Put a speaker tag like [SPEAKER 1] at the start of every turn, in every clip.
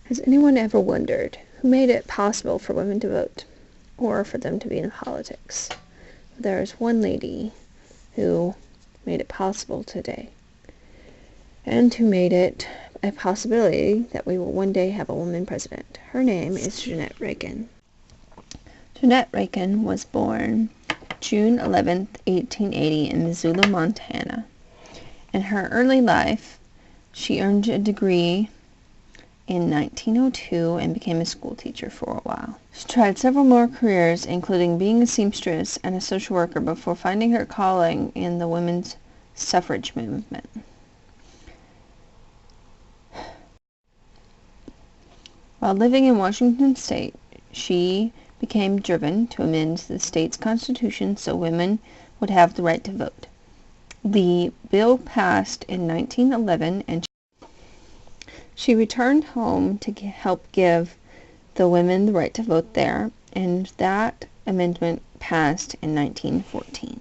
[SPEAKER 1] Has anyone ever wondered who made it possible for women to vote, or for them to be in politics? There's one lady who made it possible today, and who made it a possibility that we will one day have a woman president. Her name is Jeannette Rankin. Jeannette Rankin was born June 11th, 1880 in Missoula, Montana. In her early life, she earned a degree in 1902 and became a school teacher for a while. She tried several more careers, including being a seamstress and a social worker, before finding her calling in the women's suffrage movement. While living in Washington State, she became driven to amend the state's constitution so women would have the right to vote. The bill passed in 1911, and she returned home to help give the women the right to vote there, and that amendment passed in 1914.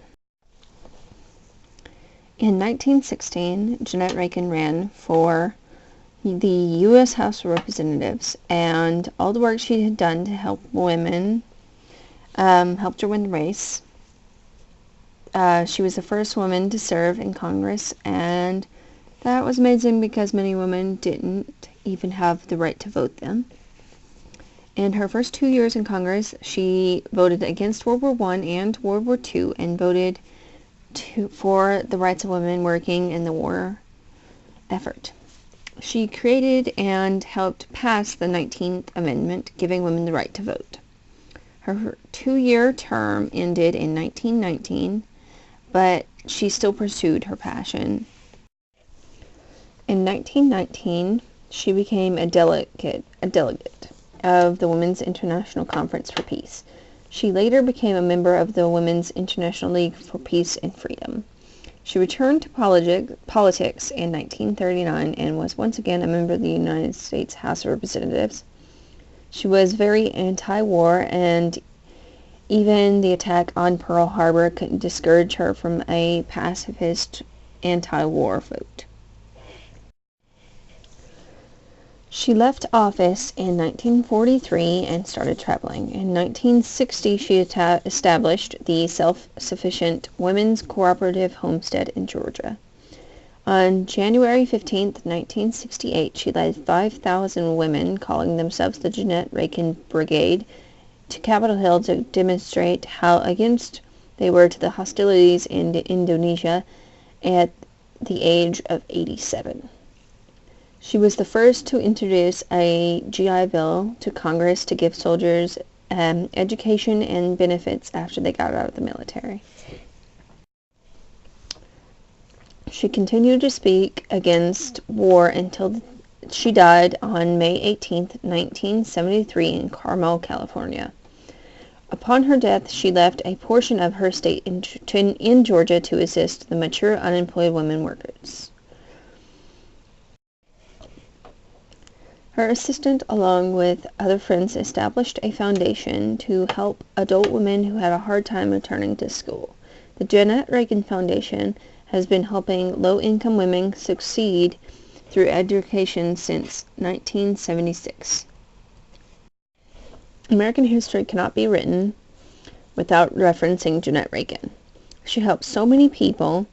[SPEAKER 1] In 1916, Jeannette Rankin ran for the U.S. House of Representatives, and all the work she had done to help women helped her win the race. She was the first woman to serve in Congress, and that was amazing because many women didn't even have the right to vote then. In her first 2 years in Congress, she voted against World War I and World War II, and voted for the rights of women working in the war effort. She created and helped pass the 19th Amendment, giving women the right to vote. Her 2-year term ended in 1919, but she still pursued her passion. In 1919, she became a delegate of the Women's International Conference for Peace. She later became a member of the Women's International League for Peace and Freedom. She returned to politics in 1939 and was once again a member of the United States House of Representatives. She was very anti-war, and even the attack on Pearl Harbor couldn't discourage her from a pacifist anti-war vote. She left office in 1943 and started traveling. In 1960, she established the self-sufficient Women's Cooperative Homestead in Georgia. On January 15, 1968, she led 5,000 women, calling themselves the Jeannette Rankin Brigade, to Capitol Hill to demonstrate how against they were to the hostilities in Indonesia at the age of 87. She was the first to introduce a GI Bill to Congress to give soldiers education and benefits after they got out of the military. She continued to speak against war until she died on May 18, 1973 in Carmel, California. Upon her death, she left a portion of her estate in Georgia to assist the mature unemployed women workers. Her assistant, along with other friends, established a foundation to help adult women who had a hard time returning to school. The Jeannette Rankin Foundation has been helping low-income women succeed through education since 1976. American history cannot be written without referencing Jeannette Rankin. She helped so many people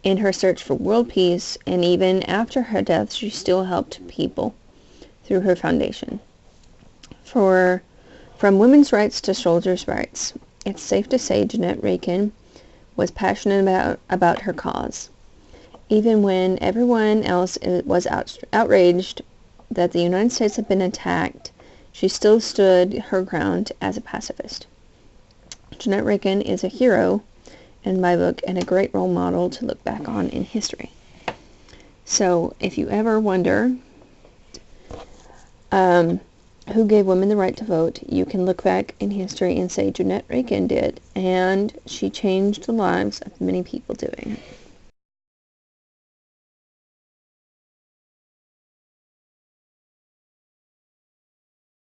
[SPEAKER 1] in her search for world peace, and even after her death, she still helped people through her foundation. From women's rights to soldiers' rights, it's safe to say Jeannette Rankin was passionate about her cause. Even when everyone else was outraged that the United States had been attacked, she still stood her ground as a pacifist. Jeannette Rankin is a hero in my book and a great role model to look back on in history. So if you ever wonder who gave women the right to vote, you can look back in history and say Jeannette Rankin did, and she changed the lives of many people doing it.